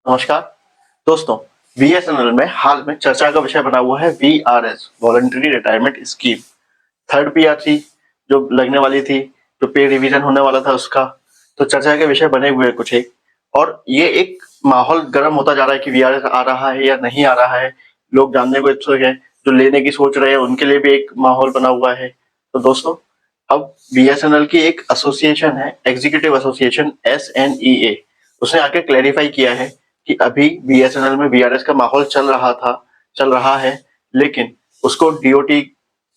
नमस्कार दोस्तों, बीएसएनएल में हाल में चर्चा का विषय बना हुआ है VRS voluntary retirement scheme. Third PRC जो लगने वाली थी, जो पे रिवीजन होने वाला था उसका, तो चर्चा के विषय बने हुए कुछ एक। और ये एक माहौल गर्म होता जा रहा है कि वीआरएस आ रहा है या नहीं आ रहा है। लोग जानने को इच्छुक हैं, जो लेने की सोच रहे हैं उनके लिए भी एक माहौल बना हुआ है। तो दोस्तों, अब बीएसएनएल की एक एसोसिएशन है, एग्जीक्यूटिव एसोसिएशन SNEA, उसने आके क्लैरिफाई किया है कि अभी बीएसएनएल में वीआरएस का माहौल चल रहा है, लेकिन उसको डीओटी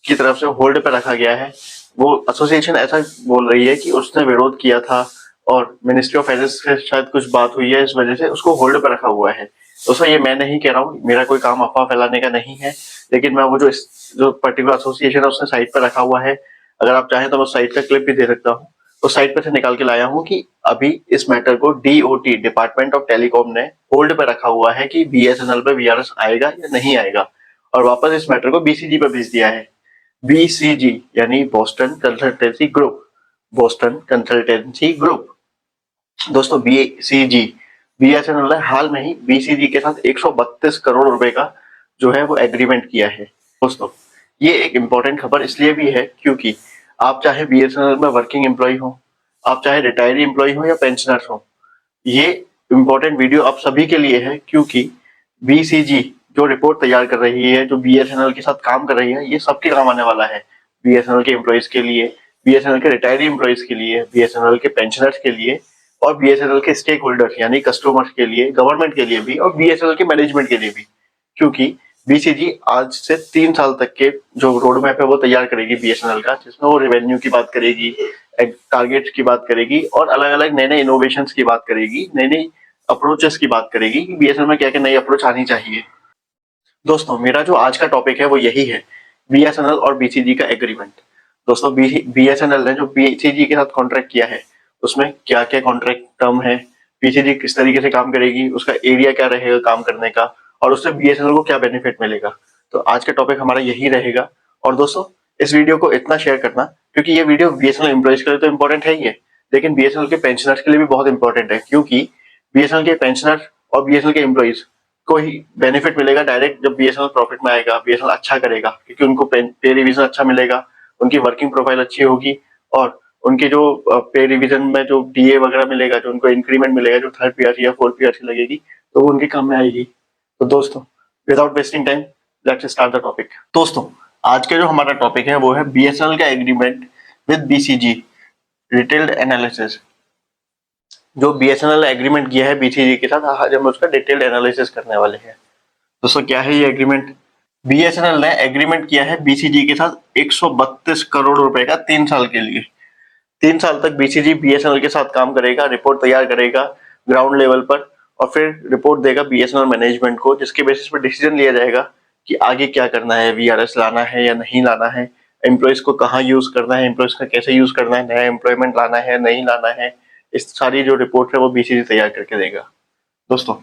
की तरफ से होल्ड पे रखा गया है। वो एसोसिएशन ऐसा बोल रही है कि उसने विरोध किया था और मिनिस्ट्री ऑफ फाइनेंस से शायद कुछ बात हुई है, इस वजह से उसको होल्ड पे रखा हुआ है। दोस्तों, ये मैं नहीं कह रहा हूँ, मेरा कोई काम अफवाह फैलाने का नहीं है, लेकिन मैं वो जो पर्टिकुलर एसोसिएशन है उसने साइट पर रखा हुआ है। अगर आप चाहें तो मैं साइट का क्लिप भी दे सकता हूँ। उस साइट पर से निकाल के लाया हूँ कि अभी इस मैटर को डीओटी, डिपार्टमेंट ऑफ टेलीकॉम, ने होल्ड पे रखा हुआ है कि बीएसएनएल पे वीआरएस आएगा या नहीं आएगा, और वापस इस मैटर को बीसीजी पे भेज दिया है। बीसीजी यानी Boston consultancy group, Boston consultancy group. दोस्तों, बीसीजी, बीएसएनएल ने हाल में ही बीसीजी के साथ 132 करोड़ रुपए का जो है वो एग्रीमेंट किया है। दोस्तों, ये एक इम्पोर्टेंट खबर इसलिए भी है क्योंकि आप चाहे बीएसएनएल में वर्किंग एम्प्लॉय हो, आप चाहे रिटायरी एम्प्लॉय हो या पेंशनर्स हो, ये इम्पोर्टेंट वीडियो आप सभी के लिए है, क्योंकि बीसीजी जो रिपोर्ट तैयार कर रही है, जो बीएसएनएल के साथ काम कर रही है, ये सबके काम आने वाला है। बीएसएनएल के एम्प्लॉयज के लिए, बीएसएनएल के रिटायरी एम्प्लॉयज के लिए, बीएसएनएल के पेंशनर्स के लिए, और बीएसएनएल के स्टेक होल्डर्स यानी कस्टमर्स के लिए, गवर्नमेंट के लिए भी, और बीएसएनएल के मैनेजमेंट के लिए भी। क्योंकि बीसीजी आज से 3 साल तक के जो रोड मैप है वो तैयार करेगी बीएसएनएल का, जिसमें वो रेवेन्यू की बात करेगी, टारगेट्स की बात करेगी, और अलग अलग नए नए इनोवेशन की बात करेगी, नई नई अप्रोचेस की बात करेगी कि बीएसएनएल में क्या क्या नई अप्रोच आनी चाहिए। दोस्तों, मेरा जो आज का टॉपिक है वो यही है, बीएसएनएल और बीसीजी का एग्रीमेंट। दोस्तों, बीएसएनएल ने जो बीसीजी के साथ कॉन्ट्रैक्ट किया है, उसमें क्या क्या कॉन्ट्रैक्ट टर्म है, बीसीजी किस तरीके से काम करेगी, उसका एरिया क्या रहेगा काम करने का, और उससे बीएसएनएल को क्या बेनिफिट मिलेगा। तो आज का टॉपिक हमारा यही रहेगा। और दोस्तों, इस वीडियो को इतना शेयर करना, क्योंकि ये वीडियो बीएसएनएल एम्प्लॉयज के लिए तो इम्पोर्टेंट है ही है, लेकिन बीएसएनएल के पेंशनर्स के लिए भी बहुत इंपॉर्टेंट है, क्योंकि बीएसएनएल के पेंशनर और बीएसएनएल के एम्प्लॉयज को ही बेनिफिट मिलेगा डायरेक्ट जब बीएसएनएल प्रॉफिट में आएगा, बीएसएनएल अच्छा करेगा, क्योंकि उनको पे रिवीजन अच्छा मिलेगा, उनकी वर्किंग प्रोफाइल अच्छी होगी, और उनके जो पे रिवीजन में जो डीए वगैरह मिलेगा, जो उनको इंक्रीमेंट मिलेगा, जो थर्ड पीआरसी या फोर्थ पीआरसी लगेगी, तो वो उनके काम में आएगी। तो दोस्तों, without wasting time, let's start the topic. दोस्तों, आज का जो हमारा टॉपिक है वो है बीएसएनएल का agreement with BCG, detailed analysis. जो बीएसएनएल एग्रीमेंट किया है बीसीजी के साथ, आज हम उसका डिटेल्ड एनालिसिस करने वाले हैं। दोस्तों, क्या है ये एग्रीमेंट? बीएसएनएल ने एग्रीमेंट किया है बीसीजी के साथ 132 करोड़ रुपए का 3 साल के लिए। 3 साल तक बीसीजी बीएसएनएल के साथ काम करेगा, रिपोर्ट तैयार करेगा ग्राउंड लेवल पर, और फिर रिपोर्ट देगा बीएसएनएल मैनेजमेंट को, जिसके बेसिस पर डिसीजन लिया जाएगा कि आगे क्या करना है, वीआरएस लाना है या नहीं लाना है, एम्प्लॉयज को कहाँ यूज करना है, एम्प्लॉयज का कैसे यूज करना है, नया एम्प्लॉयमेंट लाना है नहीं लाना है। इस सारी जो रिपोर्ट है वो बीसीजी तैयार करके देगा। दोस्तों,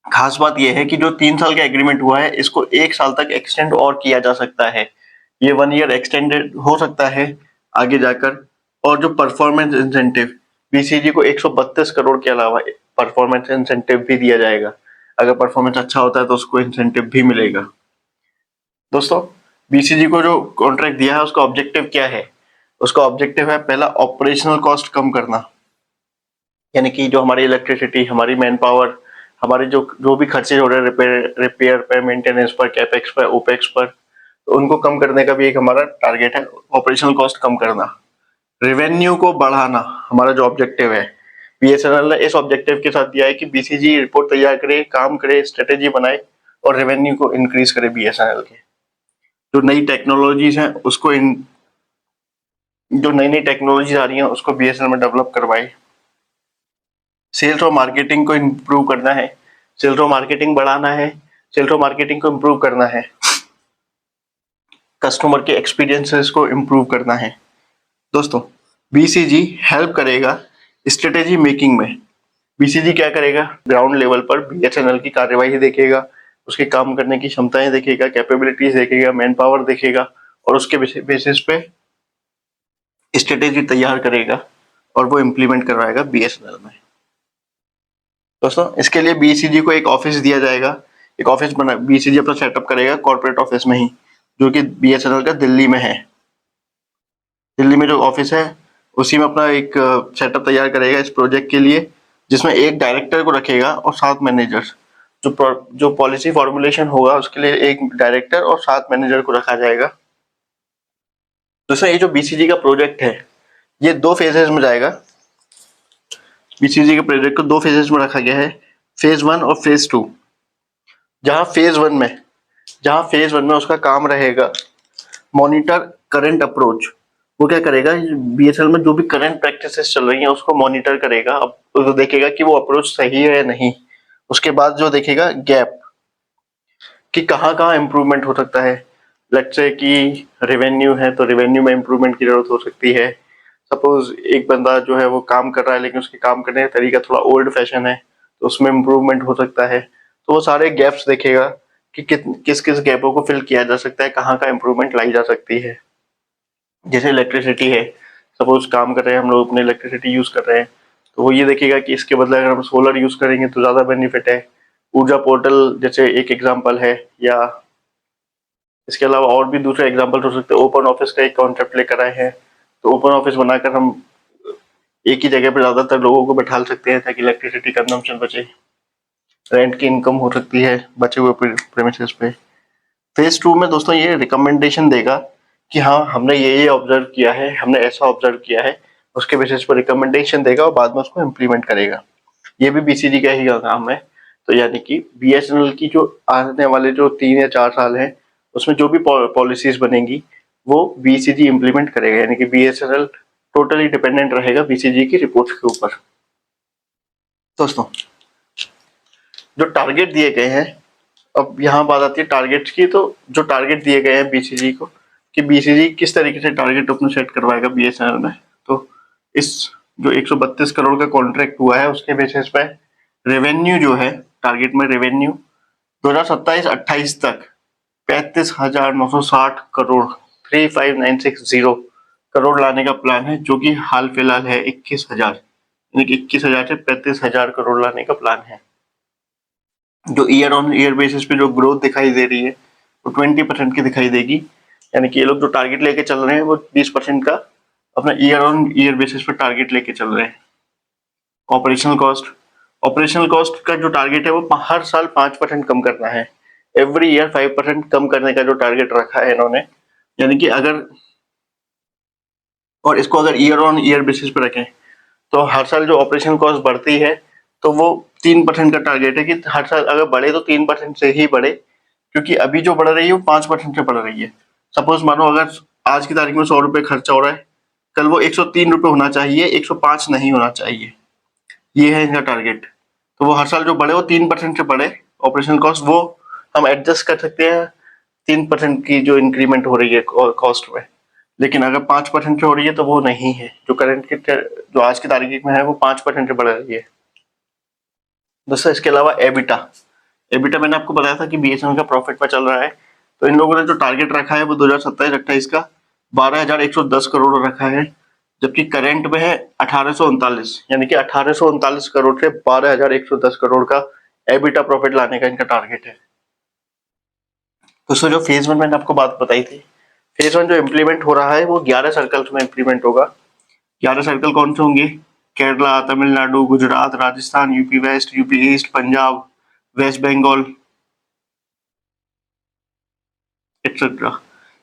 खास बात यह है कि जो 3 साल का एग्रीमेंट हुआ है, इसको 1 साल तक एक्सटेंड और किया जा सकता है। ये 1 ईयर एक्सटेंडेड हो सकता है आगे जाकर। और जो परफॉर्मेंस इंसेंटिव, बीसीजी को 132 करोड़ के अलावा परफॉर्मेंस इंसेंटिव भी दिया जाएगा। अगर परफॉर्मेंस अच्छा होता है तो उसको इंसेंटिव भी मिलेगा। दोस्तों, बीसीजी को जो कॉन्ट्रैक्ट दिया है उसका ऑब्जेक्टिव क्या है? उसका ऑब्जेक्टिव है, पहला, ऑपरेशनल कॉस्ट कम करना, यानी कि जो हमारी इलेक्ट्रिसिटी, हमारी मैन पावर, हमारे जो जो भी खर्चे हो रहे हैं रिपेयर पे, मेंटेनेंस पर, कैपेक्स पर, ओपेक्स पर, तो उनको कम करने का भी एक हमारा टारगेट है, ऑपरेशनल कॉस्ट कम करना। रेवेन्यू को बढ़ाना हमारा जो ऑब्जेक्टिव है, बीएसएनएल ने इस ऑब्जेक्टिव के साथ दिया है कि बीसीजी रिपोर्ट तैयार करे, काम करे, स्ट्रेटेजी बनाए, और रेवेन्यू को इंक्रीज करे बीएसएनएल के। जो नई टेक्नोलॉजीज हैं उसको जो नई नई टेक्नोलॉजीज आ रही हैं उसको बीएसएनएल में डेवलप करवाए। सेल्स और मार्केटिंग को इम्प्रूव करना है, सेल्स और मार्केटिंग बढ़ाना है, सेल्स और मार्केटिंग को इम्प्रूव करना है, कस्टमर के एक्सपीरियंसेस को इम्प्रूव करना है। दोस्तों, बीसीजी हेल्प करेगा स्ट्रेटेजी मेकिंग में। बीसीजी क्या करेगा? ग्राउंड लेवल पर बीएसएनएल की कार्यवाही देखेगा, उसके काम करने की क्षमताएं देखेगा, कैपेबिलिटीज देखेगा, मैन पावर देखेगा, और उसके बेसिस पे स्ट्रेटेजी तैयार करेगा और वो इम्प्लीमेंट करवाएगा बीएसएनएल में। दोस्तों इसके लिए बीसीजी को एक ऑफिस दिया जाएगा, एक ऑफिस बना बीसीजी अपना सेटअप करेगा कॉर्पोरेट ऑफिस में ही, जो कि बीएसएनएल का दिल्ली में है। दिल्ली में जो ऑफिस है उसी में अपना एक सेटअप तैयार करेगा इस प्रोजेक्ट के लिए, जिसमें एक डायरेक्टर को रखेगा और 7 मैनेजर्स। जो पॉलिसी फॉर्मुलेशन होगा उसके लिए एक डायरेक्टर और 7 मैनेजर को रखा जाएगा। दोस्तों ये जो बीसीजी का प्रोजेक्ट है ये 2 फेजेस में जाएगा। बीसीजी के प्रोजेक्ट को 2 फेजेस में रखा गया है, फेज 1 और फेज 2। जहां फेज 1 में उसका काम रहेगा मॉनिटर करंट अप्रोच। वो क्या करेगा, बीएसएनएल में जो भी करंट प्रैक्टिसेस चल रही हैं उसको मॉनिटर करेगा। अब वो देखेगा कि वो अप्रोच सही है या नहीं। उसके बाद जो देखेगा गैप कि कहाँ इम्प्रूवमेंट हो सकता है। लेट्स से कि रेवेन्यू है तो रेवेन्यू में इम्प्रूवमेंट की जरूरत हो सकती है। सपोज एक बंदा जो है वो काम कर रहा है लेकिन उसके काम करने का तरीका थोड़ा ओल्ड फैशन है तो उसमें इम्प्रूवमेंट हो सकता है। तो वो सारे गैप्स देखेगा कि किस किस गैपों को फिल किया जा सकता है, कहाँ का इम्प्रूवमेंट लाई जा सकती है। जैसे इलेक्ट्रिसिटी है, सपोज काम कर रहे हैं हम लोग अपने इलेक्ट्रिसिटी यूज कर रहे हैं तो वो ये देखेगा कि इसके बदले अगर हम सोलर यूज करेंगे तो ज्यादा बेनिफिट है। ऊर्जा पोर्टल जैसे एक एग्जांपल है, या इसके अलावा और भी दूसरे एग्जांपल हो सकते हैं। ओपन ऑफिस का एक कॉन्सेप्ट लेकर आए हैं, तो ओपन ऑफिस बनाकर हम एक ही जगह पर ज्यादातर लोगों को बैठा सकते हैं ताकि इलेक्ट्रिसिटी कंजम्पशन बचे, रेंट की इनकम हो सकती है बचे हुए प्रेमिसेस पे। फेज 2 में दोस्तों ये रिकमेंडेशन देगा कि हाँ हमने ये ऑब्जर्व किया है, हमने ऐसा ऑब्जर्व किया है, उसके बेसिस पर रिकमेंडेशन देगा और बाद में उसको इम्प्लीमेंट करेगा। ये भी बीसीजी का ही काम है। तो यानी कि बीएसएनएल की जो आने वाले जो 3 या 4 साल हैं उसमें जो भी पॉलिसीज बनेंगी वो बीसीजी इम्प्लीमेंट करेगा, यानी कि बीएसएनएल टोटली डिपेंडेंट रहेगा बीसीजी की रिपोर्ट्स के ऊपर। दोस्तों जो टारगेट दिए गए हैं, अब यहाँ बात आती है टारगेट्स की। तो जो टारगेट दिए गए हैं बीसीजी को कि बीसीजी किस तरीके से टारगेट अपना सेट करवाएगा बीएसएनएल में, तो इस जो 132 करोड़ का कॉन्ट्रैक्ट हुआ है उसके बेसिस पे रेवेन्यू जो है, टारगेट में रेवेन्यू 2027-28 तक 35,960 करोड़ 35,960 करोड़ लाने का प्लान है, जो कि हाल फिलहाल है 21,000, यानी कि 21,000 से 35,000 करोड़ लाने का प्लान है। जो ईयर ऑन ईयर बेसिस पे जो ग्रोथ दिखाई दे रही है वो 20% की दिखाई देगी, यानी कि ये लोग जो टारगेट लेके चल रहे हैं वो 20% का अपना ईयर ऑन ईयर बेसिस पे टारगेट लेके चल रहे हैं। ऑपरेशनल कॉस्ट का जो टारगेट है वो हर साल 5% कम करना है। एवरी ईयर 5% कम करने का जो टारगेट रखा है इन्होंने, यानी कि अगर और इसको अगर ईयर ऑन ईयर बेसिस पे रखें तो हर साल जो ऑपरेशन कॉस्ट बढ़ती है तो वो 3% का टारगेट है कि हर साल अगर बढ़े तो 3% से ही बढ़े, क्योंकि अभी जो बढ़ रही है वो 5% से बढ़ रही है। सपोज मानो अगर आज की तारीख में 100 रुपए खर्चा हो रहा है, कल वो 103 रुपए होना चाहिए, 105 नहीं होना चाहिए। ये है इनका टारगेट। तो वो हर साल जो बढ़े वो 3% से बढ़े ऑपरेशनल कॉस्ट, वो हम एडजस्ट कर सकते हैं 3% की जो इंक्रीमेंट हो रही है कॉस्ट में। लेकिन अगर 5% से हो रही है तो वो नहीं है, जो करंट की जो आज की तारीख में है वो 5% से बढ़ रही है। दोस्तों इसके अलावा एबिटा मैंने आपको बताया था कि बीएसएनएल का प्रॉफिट में चल रहा है। तो इन लोगों ने जो टारगेट रखा है वो 2027-28 का 12,110 करोड़ रखा है, जबकि करंट में है 1839, यानी कि 1839 करोड़ से 12,110 करोड़ का एबिटा प्रॉफिट लाने का इनका टारगेट है। दोस्तों जो फेज 1 मैंने आपको बात बताई थी, फेज 1 जो इम्प्लीमेंट हो रहा है वो 11 सर्कल्स में इम्प्लीमेंट होगा। 11 सर्कल कौन से होंगे? Kerala, Tamil Nadu, Gujarat, Rajasthan, UP west, UP east, Punjab, West Bengal etcetera.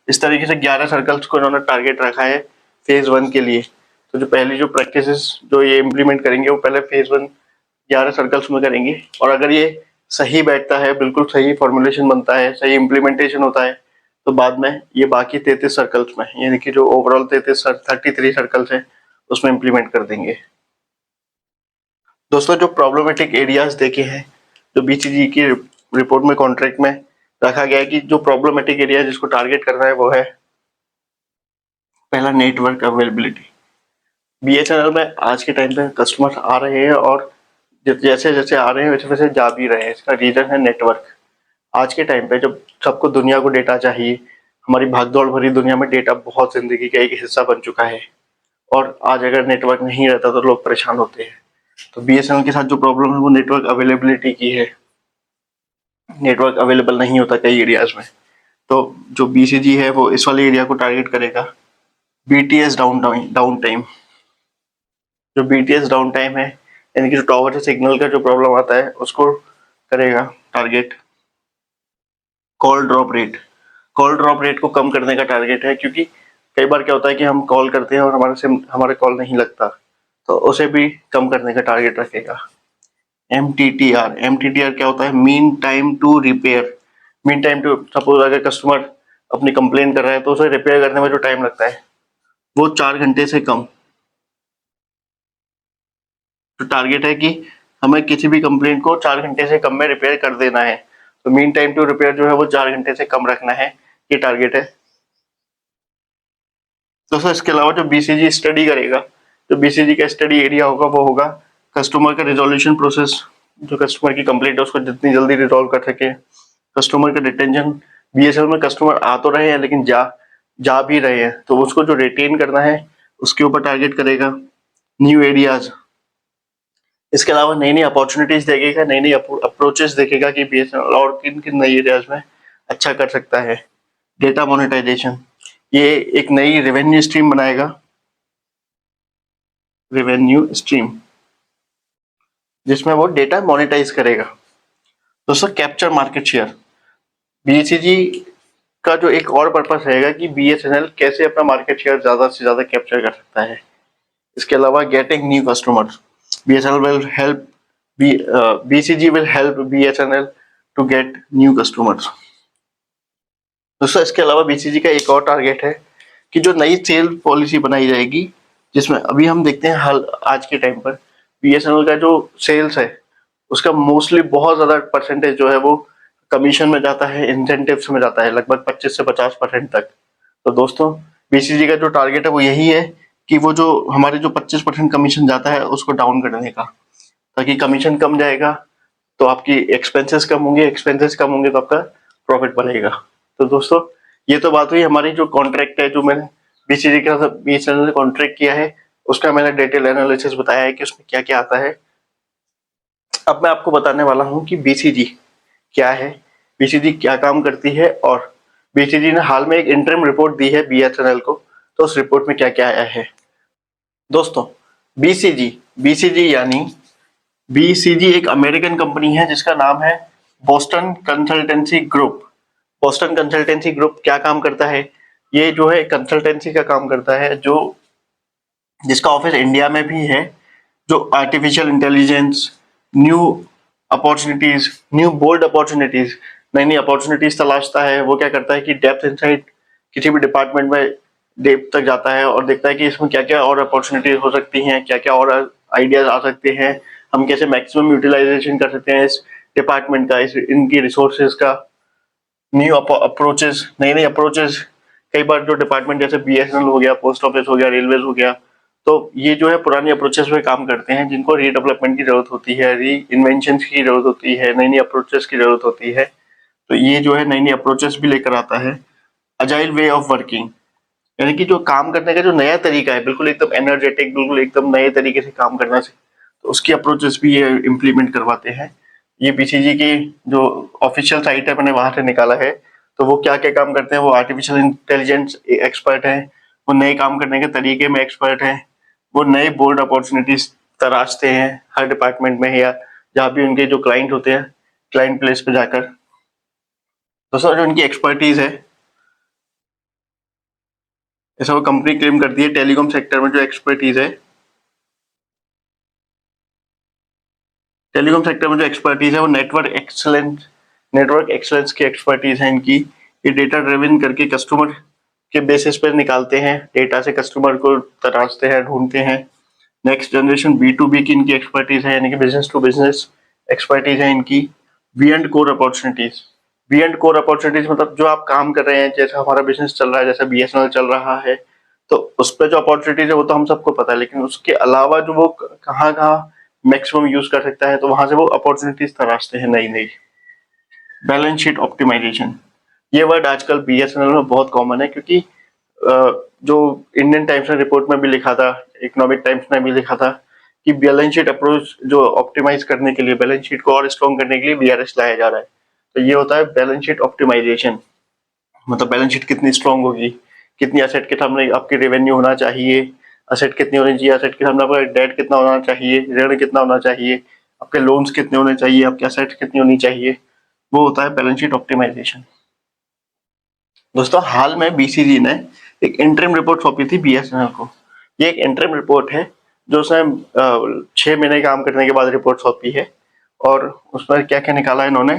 इस तरीके से 11 सर्कल्स को इन्होंने टारगेट रखा है फेज 1 के लिए। तो जो पहली जो प्रैक्टिसेस जो ये इम्प्लीमेंट करेंगे वो पहले फेज 1 11 सर्कल्स में करेंगे, और अगर ये सही बैठता है, बिल्कुल सही फॉर्मुलेशन बनता है, सही इम्प्लीमेंटेशन होता है, तो बाद में ये बाकी 33 सर्कल्स में, यानी कि जो ओवरऑल 33 सर्कल्स हैं उसमें इम्प्लीमेंट कर देंगे। दोस्तों जो प्रॉब्लमेटिक एरियाज देखे हैं, जो बीसीजी की रिपोर्ट में कॉन्ट्रैक्ट में रखा गया है कि जो प्रॉब्लमेटिक एरिया जिसको टारगेट करना है वो है पहला नेटवर्क अवेलेबिलिटी। बीएसएनएल में आज के टाइम पे कस्टमर आ रहे हैं और जैसे जैसे आ रहे हैं वैसे वैसे जा भी रहे हैं। इसका रीजन है नेटवर्क। आज के टाइम पे जब सबको दुनिया को डेटा चाहिए, हमारी भागदौड़ भरी दुनिया में डेटा बहुत जिंदगी का एक हिस्सा बन चुका है, और आज अगर नेटवर्क नहीं रहता तो लोग परेशान होते हैं। तो बीएसएनएल के साथ जो प्रॉब्लम है वो नेटवर्क अवेलेबिलिटी की है। नेटवर्क अवेलेबल नहीं होता कई एरियाज में, तो जो बीसीजी है वो इस वाले एरिया को टारगेट करेगा। बीटीएस डाउन टाइम, जो बीटीएस डाउन टाइम है यानी कि जो टॉवर से सिग्नल का जो प्रॉब्लम आता है उसको करेगा टारगेट। कॉल ड्रॉप रेट को कम करने का टारगेट है, क्योंकि कई बार क्या होता है कि हम कॉल करते हैं और हमारे कॉल नहीं लगता, तो उसे भी कम करने का टारगेट रखेगा। एमटीटीआर क्या होता है? Mean time to repair. Mean time to, suppose अगर कस्टमर अपनी कंप्लेन कर रहा है तो उसे रिपेयर करने में जो टाइम लगता है वो 4 घंटे से कम। तो टारगेट है कि हमें किसी भी कंप्लेंट को 4 घंटे से कम में रिपेयर कर देना है, तो मीन टाइम टू रिपेयर जो है वो 4 घंटे से कम रखना है, ये टारगेट है। दोस्तों इसके अलावा जो बीसीजी स्टडी करेगा, जो बीसीजी का स्टडी एरिया होगा वो होगा कस्टमर का रिजोल्यूशन प्रोसेस। जो कस्टमर की कंप्लेंट है उसको जितनी जल्दी रिजोल्व कर सके। कस्टमर का रिटेंशन, बीएसएनएल में कस्टमर आ तो रहे हैं लेकिन जा भी रहे हैं, तो उसको जो रिटेन करना है उसके ऊपर टारगेट करेगा। न्यू एरियाज, इसके अलावा नई नई अपॉर्चुनिटीज देखेगा, नई नई अप्रोचेस देखेगा कि बीएसएनएल और किन किन नई एरियाज में अच्छा कर सकता है। डेटा मोनेटाइजेशन, ये एक नई रेवेन्यू स्ट्रीम बनाएगा। रेवेन्यू स्ट्रीम जिसमें वो डेटा मोनेटाइज करेगा। दोस्तों कैप्चर मार्केट शेयर, बीसीजी का जो एक और पर्पस रहेगा कि बीएसएनएल कैसे अपना मार्केट शेयर ज्यादा से ज्यादा कैप्चर कर सकता है। इसके अलावा getting new customers, BSNL will help BCG will help BSNL to get new customers. दोस्तों इसके अलावा बीसीजी का एक और टारगेट है कि जो नई सेल पॉलिसी बनाई जाएगी, जिसमें अभी हम देखते हैं हाल आज के टाइम पर बीएसएनएल का जो सेल्स है उसका मोस्टली बहुत ज्यादा परसेंटेज जो है वो कमीशन में जाता है, इंसेंटिव्स में जाता है, लगभग 25 से 50% तक। तो दोस्तों बीसीजी का जो टारगेट है वो यही है कि वो जो हमारे जो 25% कमीशन जाता है उसको डाउन करने का, ताकि कमीशन कम जाएगा तो आपकी एक्सपेंसेस कम होंगे तो आपका प्रॉफिट बढ़ेगा। तो दोस्तों ये तो बात हुई हमारी जो कॉन्ट्रैक्ट है, जो मैंने बीसीजी के साथ बीएसएनएल ने कॉन्ट्रैक्ट किया है उसका मैंने डिटेल एनालिसिस बताया है कि उसमें क्या क्या आता है। अब मैं आपको बताने वाला हूँ कि बीसीजी क्या है, बीसीजी क्या काम करती है, और बीसीजी ने हाल में एक इंटरिम रिपोर्ट दी है बीएसएनएल को, तो उस रिपोर्ट में क्या क्या आया है। दोस्तों बीसीजी बीसीजी एक अमेरिकन कंपनी है जिसका नाम है Boston consultancy group. Boston consultancy group क्या काम करता है? ये जो है कंसल्टेंसी का काम करता है, जो जिसका ऑफिस इंडिया में भी है, जो artificial intelligence, new opportunities, new bold opportunities, नई नई अपॉर्चुनिटीज तलाशता है। वो क्या करता है कि डेप्थ इनसाइड किसी भी डिपार्टमेंट में डेप्थ तक जाता है और देखता है कि इसमें क्या क्या और अपॉर्चुनिटीज हो सकती हैं, क्या क्या और आइडियाज आ सकते हैं, हम कैसे मैक्सिमम यूटिलाइजेशन कर सकते हैं इस डिपार्टमेंट का, इनकी रिसोर्सेज का। न्यू अप्रोचेस, नई नई अप्रोचेस, कई बार जो डिपार्टमेंट जैसे बीएसएनएल हो गया, पोस्ट ऑफिस हो गया, रेलवेज हो गया, तो ये जो है पुरानी अप्रोचेस पे काम करते हैं जिनको रीडेवलपमेंट की जरूरत होती है, री इन्वेंशन की जरूरत होती है, नई नई अप्रोचेस की जरूरत होती है। तो ये जो है नई नई अप्रोचेस भी लेकर आता है। अजाइल वे ऑफ वर्किंग, यानी कि जो काम करने का जो नया तरीका है, बिल्कुल एकदम एनर्जेटिक, बिल्कुल एकदम नए तरीके से काम करना से, तो उसकी अप्रोचेस भी ये इम्प्लीमेंट करवाते हैं। ये बीसीजी की जो ऑफिशियल साइट है मैंने वहां से निकाला है। तो वो क्या क्या काम करते हैं, वो आर्टिफिशियल इंटेलिजेंस एक्सपर्ट हैं, वो नए काम करने के तरीके में एक्सपर्ट हैं, वो नए बोल्ड अपॉर्चुनिटीज तराशते हैं हर डिपार्टमेंट में या जहाँ भी उनके जो क्लाइंट होते हैं, क्लाइंट प्लेस पे जाकर। दोस्तों जो उनकी एक्सपर्टीज है, ऐसा वो कंपनी क्लेम करती है, टेलीकॉम सेक्टर में जो एक्सपर्टीज है, टेलीकॉम सेक्टर में जो एक्सपर्टीज है वो नेटवर्क एक्सलेंस की एक्सपर्टीज है इनकी। ये डेटा ड्रिवन करके कस्टमर के बेसिस पर निकालते हैं, डेटा से कस्टमर को तराशते हैं, ढूंढते हैं। नेक्स्ट जनरेशन B2B की इनकी एक्सपर्टीज है, यानी कि बिजनेस टू बिजनेस एक्सपर्टीज है इनकी। Beyond core opportunities, beyond core opportunities मतलब जो आप काम कर रहे हैं, जैसा हमारा बिजनेस चल रहा है, जैसा बीएसएनएल चल रहा है, तो उस पर जो अपॉर्चुनिटीज है वो तो हम सबको पता है, लेकिन उसके अलावा जो वो कहाँ कहाँ मैक्सिमम यूज कर सकता है, तो वहां से वो अपॉर्चुनिटीज तराशते हैं नई नई। बैलेंस शीट ऑप्टिमाइजेशन, ये वर्ड आजकल बीएसएनएल में बहुत कॉमन है, क्योंकि जो इंडियन टाइम्स ने रिपोर्ट में भी लिखा था, इकोनॉमिक टाइम्स ने भी लिखा था कि बैलेंस शीट अप्रोच जो ऑप्टिमाइज करने के लिए, बैलेंस शीट को और स्ट्रॉन्ग करने के लिए बीआरएस लाया जा रहा है। तो ये होता है बैलेंस शीट ऑप्टिमाइजेशन, मतलब बैलेंस शीट कितनी स्ट्रॉन्ग होगी, कितनी एसेट के सामने आपकी रेवेन्यू होना चाहिए, एसेट कितनी होनी चाहिए, एसेट के सामने आपका डेट कितना होना चाहिए, ऋण कितना होना चाहिए, आपके लोन्स कितने होने चाहिए, आपकी एसेट कितनी होनी चाहिए, वो होता है बैलेंस शीट ऑप्टिमाइजेशन। दोस्तों हाल में बीसीजी ने एक इंटरिम रिपोर्ट सौंपी थी बीएसएनएल को। ये एक इंटरिम रिपोर्ट है जो उसने 6 महीने काम करने के बाद रिपोर्ट सौंपी है। और उसमें क्या क्या निकाला है इन्होंने।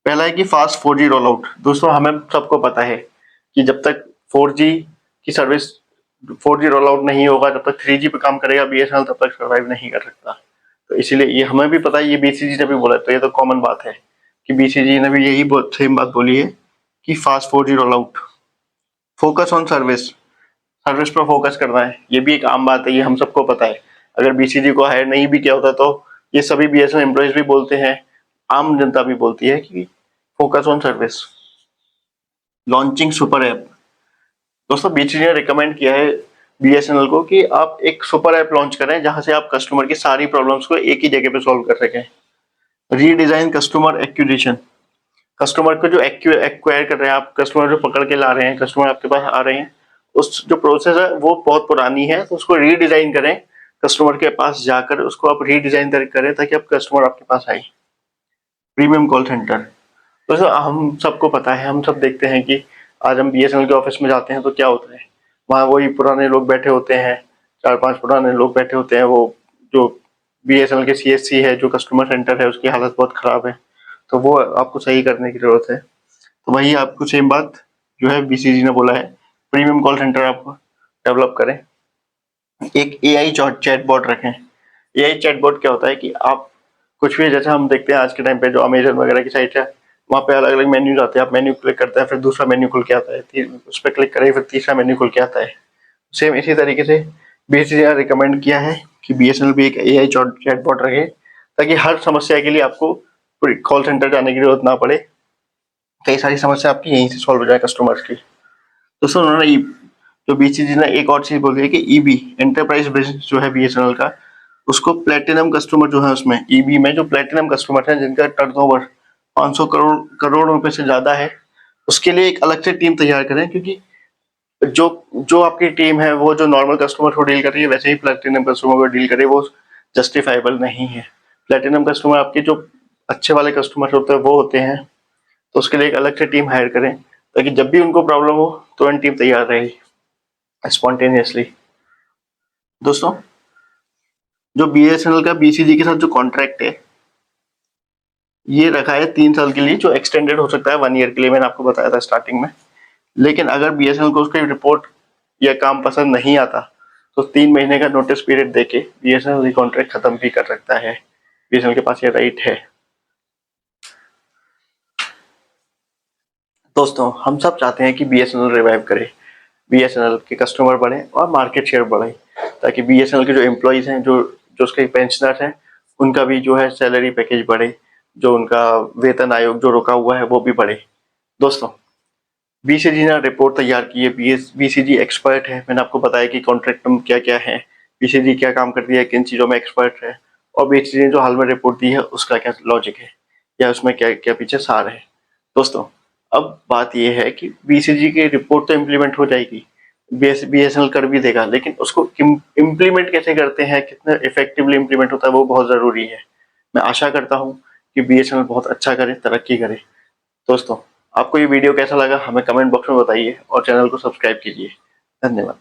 पहला है कि फास्ट 4G रोल आउट। दोस्तों हमें सबको पता है कि जब तक 4G की सर्विस 4G रोल आउट नहीं होगा, जब तक 3G पे काम करेगा बीएसएनएल, तब तक सर्वाइव नहीं कर सकता। तो इसीलिए ये हमें भी पता है, ये बीसीजी ने भी बोला, तो ये तो कॉमन बात है कि बीसीजी ने भी यही सेम बात बोली है कि fast 4G roll out, focus on service, service पर फोकस करना है। ये भी एक आम बात है, ये हम सबको पता है। अगर बीसीजी को हायर नहीं भी किया होता तो ये सभी बीएसएनएल एम्प्लॉइज भी बोलते हैं, आम जनता भी बोलती है कि focus on service. Launching super app. दोस्तों बीसीजी ने रिकमेंड किया है बीएसएनएल को कि आप एक सुपर ऐप लॉन्च करें जहां से आप कस्टमर की सारी प्रॉब्लम्स को एक ही जगह पे सॉल्व कर सकें। Redesign customer acquisition. कस्टमर को जो एक्वायर कर रहे हैं आप, कस्टमर जो पकड़ के ला रहे हैं, कस्टमर आपके पास आ रहे हैं, उस जो प्रोसेस है वो बहुत पुरानी है, तो उसको रीडिजाइन करें। कस्टमर के पास जाकर उसको आप रीडिजाइन करें ताकि आप कस्टमर आपके पास आए। Premium call centre. दोस्तों हम सबको पता है, हम सब देखते हैं कि आज हम बीएसएनएल के ऑफिस में जाते हैं तो क्या होता है, वहाँ वही पुराने लोग बैठे होते हैं, 4-5 पुराने लोग बैठे होते हैं। वो जो बीएसएनएल के सीएससी है, जो कस्टमर सेंटर है, उसकी हालत बहुत खराब है, तो वो आपको सही करने की जरूरत है। तो वही आपको सेम बात जो है बीसीजी ने बोला है, प्रीमियम कॉल सेंटर आप डेवलप करें। एक एआई चैटबॉट रखें। एआई चैटबॉट क्या होता है कि आप कुछ भी, जैसे हम देखते हैं आज के टाइम पे जो अमेजन वगैरह की साइट है, वहाँ पे अलग अलग मेन्यू आते हैं, आप मेन्यू क्लिक करते हैं, फिर दूसरा मेन्यू खुल के आता है, उस पर क्लिक करें, फिर तीसरा मेन्यू खुल के आता है। सेम इसी तरीके से बीसीजी ने रिकमेंड किया है कि बीएसएनएल भी एक एआई चैटबॉट रखे, ताकि हर समस्या के लिए आपको कॉल सेंटर जाने की जरूरत ना पड़े, कई सारी समस्या आपकी यहीं से सॉल्व हो जाए कस्टमर्स की। दोस्तों उन्होंने जो बीसीजी ने एक और चीज बोली है कि ईबी एंटरप्राइज बिजनेस जो है बीएसएनएल का, उसको प्लेटिनम कस्टमर जो है, उसमें ईबी में जो प्लेटिनम कस्टमर है जिनका टर्नओवर 500 करोड़ रुपए से ज्यादा है, उसके लिए एक अलग से टीम तैयार करें। क्योंकि जो जो आपकी टीम है वो जो नॉर्मल कस्टमर को डील कर रही है, वैसे ही प्लेटिनम कस्टमर को डील करे, वो जस्टिफाइबल नहीं है। प्लेटिनम कस्टमर आपके जो अच्छे वाले कस्टमर होते हैं वो होते हैं, तो उसके लिए एक अलग से टीम हायर करें ताकि जब भी उनको प्रॉब्लम हो तुरंत टीम तैयार रहे स्पॉन्टेनियसली। दोस्तों जो बीएसएनएल का बीसीजी के साथ जो कॉन्ट्रैक्ट है, ये रखा है 3 साल के लिए, जो एक्सटेंडेड हो सकता है 1 ईयर के लिए, मैंने आपको बताया था स्टार्टिंग में। लेकिन अगर बीएसएनएल को उसकी रिपोर्ट या काम पसंद नहीं आता तो 3 महीने का नोटिस पीरियड देके बीएसएनएल ये कॉन्ट्रैक्ट खत्म भी कर सकता है। बीएसएनएल के पास ये राइट है। दोस्तों हम सब चाहते हैं कि बीएसएनएल रिवाइव करे, बीएसएनएल के कस्टमर बढ़े और मार्केट शेयर बढ़े, ताकि बीएसएनएल के जो एम्प्लॉइज हैं, जो जो उसके पेंशनर्स हैं, उनका भी जो है सैलरी पैकेज बढ़े, जो उनका वेतन आयोग जो रुका हुआ है वो भी बढ़े। दोस्तों बीसीजी ने रिपोर्ट तैयार की है, बीसीजी एक्सपर्ट है, मैंने आपको बताया कि कॉन्ट्रैक्ट में क्या क्या है, बीसीजी क्या काम करती है, किन चीज़ों में एक्सपर्ट है, और बीसीजी ने जो हाल में रिपोर्ट दी है उसका क्या लॉजिक है या उसमें क्या क्या पीछे सार है। दोस्तों अब बात यह है कि बीसीजी की रिपोर्ट तो इम्प्लीमेंट हो जाएगी, बीएसएनएल कर भी देगा, लेकिन उसको इम्प्लीमेंट कैसे करते हैं, कितना इफेक्टिवली इम्प्लीमेंट होता है, वो बहुत ज़रूरी है। मैं आशा करता हूँ कि बीएसएनएल बहुत अच्छा करे, तरक्की करे। दोस्तों आपको ये वीडियो कैसा लगा हमें कमेंट बॉक्स में बताइए और चैनल को सब्सक्राइब कीजिए। धन्यवाद।